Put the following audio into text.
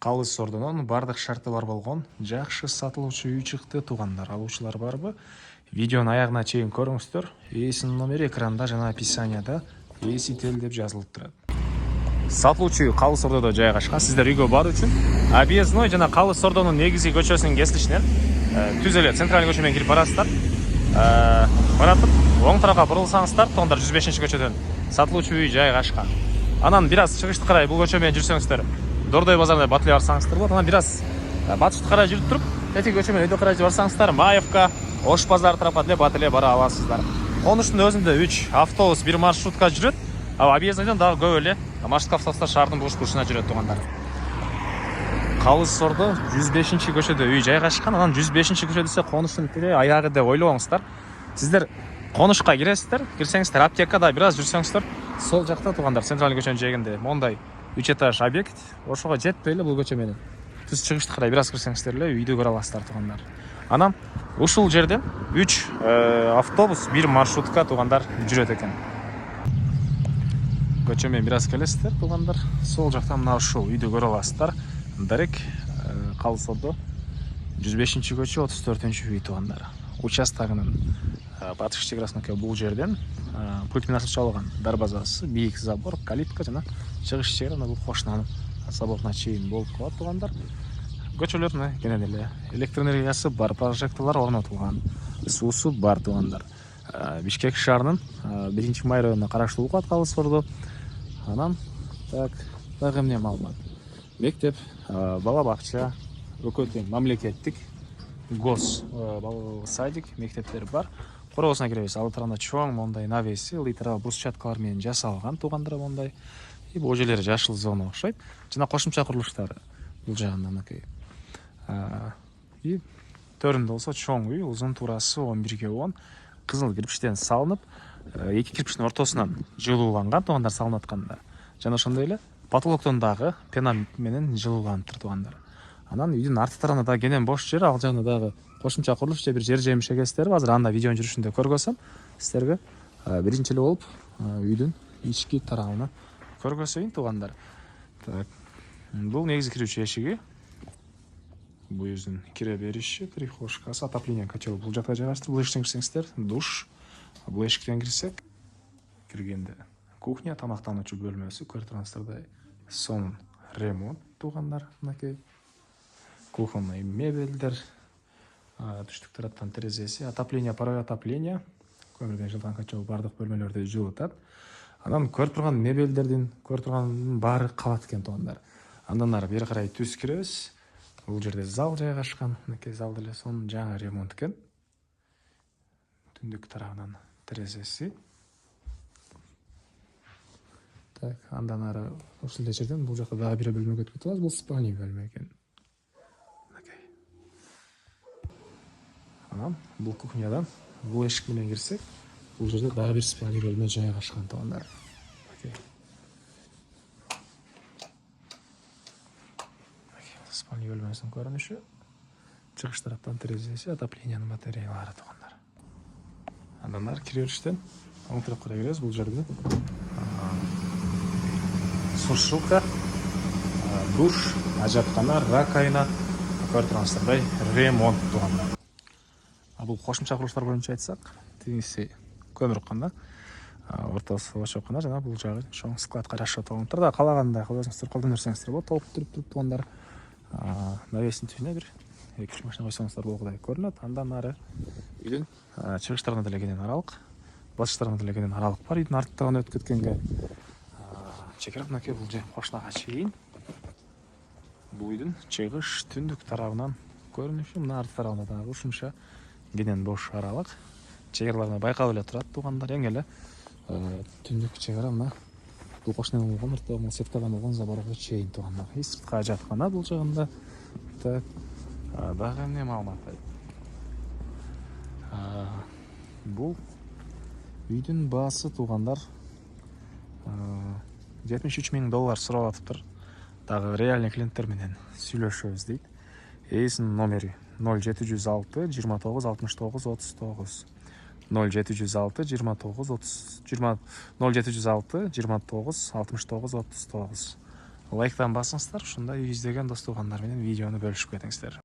Калыс Ордонун бардык шарты бар болгон жакшы сатылуучу үй чыкты туугандар. Алуучулар барбы? Видеонун аягына чейин көрүңүздөр. Ээсинин номери экранда жана описанияда ээсител деп жазылып турат. Сатылуучу үй Калыс Ордодо жайгашкан. Сиздер үйгө баруу үчүн Объездной жана Калыс Ордонун негизги көчөсүнүн кесилишинен түз эле центральный көчө менен кирип барасыздар. Баратып оң тарапка бурулсаңыздар, туугандар 105-көчөдөн сатылуучу үй жайгашкан. Анан бир аз чыгышты карай бул көчө менен жүрсөңүздөр, Дордой базарына батылы барсаңыздар болот. Анан бир аз батышты карай жүрүп туруп, тетиги көчө менен өйдө карай барсаңыздар, Маевка, Ош базар тарапка деле батылы бара аласыздар. Конуштун өзүндө 3 автобус, 1 маршрутка жүрөт. Объездныйдан дагы көп эле маршрутка автобустар шаардын буш-бушуна жүрөт туугандар. Калыс Ордо 105-көчөдө үй жайгашкан. Анан 105-көчө десе конуштун тире аягы деп ойлобоңуздар. Сиздер конушка киресиздер, кирсеңиздер аптекада бир аз жүрсөңүздөр, сол жакта туугандар центральный көчөнүн жээгинде мондай 3 этаж объект, ошого жетпей эле бул көчө менен түз чыгышты карай бир аз кирсеңиздер эле үйдү көрө аласыздар туугандар. Анан ушул жерден 3 автобус, 1 маршрутка туугандар жүрөт экен. Көчө менен бир аз келесиздер туугандар, сол жактан мына ушул үйдү көрө аласыздар. Дарек Калыс Ордо 105-көчө 34-үй туугандар. Участогунун батыш чекарасыныкы бул жерден пульт менен ачылган дарбазасы, бийик забор, калитка жана чыгыш чегара бул кошунанын заборуна чейин болуп калат туугандар. Көчөлөрүнө кенен эле электр энергиясы бар, прожекторлор орнотулган, суусу бар туугандар. Бишкек шаарынын 1-Май районуна караштуу болуп Калыс Ордо. Анан дагы эмне маалымат? Мектеп, бала бакча, өкө тең мамлекеттик гос садик мектептер бар. Коросуна киребиз. Ал тарапында чоң мондай навеси, литра брусчаткалар менен жасалган туугандар мондай. Бул жерлери жашыл зона окшойт. Жана кошумча курулуштары бул жагында мынакей. И төрүндө болсо чоң үй, узун туурасы 11-10, кызыл кирпичтен салынып, эки кирпичтин ортосунан жылууланган туугандар салынып атканда. Жана ошондой эле потолоктон дагы пена менен жылууланыптыр туугандар. Анан үйдүн арты тарабында дагы кенен бош жер, ал жагында дагы кошумча курулуш же бир жер жемиш эгесиздер. Азыр анда видеонун жүрүшүндө көргөзөм сиздерге. Биринчи эле болуп үйдүн ички тарабына көргөзөйүн туугандар. Бул негизи кирүүчү эшиги. Бул өзүнүн кире бериши, прихожкасы, отопление котел бул жакта жайгаштырып. Бул эшиктен кирсеңиздер, душ. Бул эшиктен кирсек, киргенде кухня, тамактануучу бөлмөсү, көрүп тургансыздардай сонун ремонт туугандар. Мынакей кухонный мебелдер, түштүк тараптан терезеси, отопление, паровое отопление, көмүрдөн жылган котел бардык бөлмөлөрдө жылытат. Анан көрүп турган мебелдердин, көрүп турганын баары калат экен туугандар. Андан ары бери карай түз киребиз. Бул жерде зал жайгашкан. Мынакей зал деле сонун жаңы ремонт экен. Түндүк тарабынан терезеси. Андан ары ушул жерден бул жакта дагы бир бөлмөгө өтүп кетебиз. Бул спальный бөлмө экен. Анан бул кухнядан бул эшик менен кирсек, бул жерде дагы бир спальный бөлмө жайгашкан туугандар. Спальный бөлмөсүнүн көрүнүшү. Чыгыш тараптан терезеси, отоплениянын батареялары туугандар. Андан ары кире бериштен оң тарапка киребиз. Бул жерде сушилка, душ, ажаткана, раковина, көрүп тургансыздардай ремонт туугандар. Бул кошумча курулуштар боюнча айтсак, тигиси көмүркана, ортосу ошокана жана бул жагы чоң складка расчет алынып да калагандай кыласыңыздар, колдонурсаңыздар болот. Толуп туруп туугандар. Навестин түбүнө бир 2-3 машина койсоңуздар болгудай көрүнөт. Андан ары үйдүн чыгыштарына деле кенен аралык, батыштарына деле кенен аралык бар. Үйдүн арттагын өтүп кеткенге чекара мынакей бул же кошунага чейин. Бул үйдүн чыгыш түндүк тарабынан көрүнүшү, мына арт тарабында дагы ушунча кенен бош аралык. Чегараларына байкалып эле турат туугандар. Эң эле түндүк чегара мына бул кошунан болгон ортого сеткадан болгон заборго чейин туугандар. Сыртка жаткана бул жагында. Дагы эмне маалымат бар? Бул үйдүн баасы туугандар $73,000 сурап атыптыр. Дагы реальный клиенттер менен сүйлөшөбүз дейт. Ээсинин номери 0706 29 69 39. 0706 29 69 69. лайктан басыңыздар, ушундай жүздөгөн дос туугандар менен видеону бөлүшүп кетиңиздер.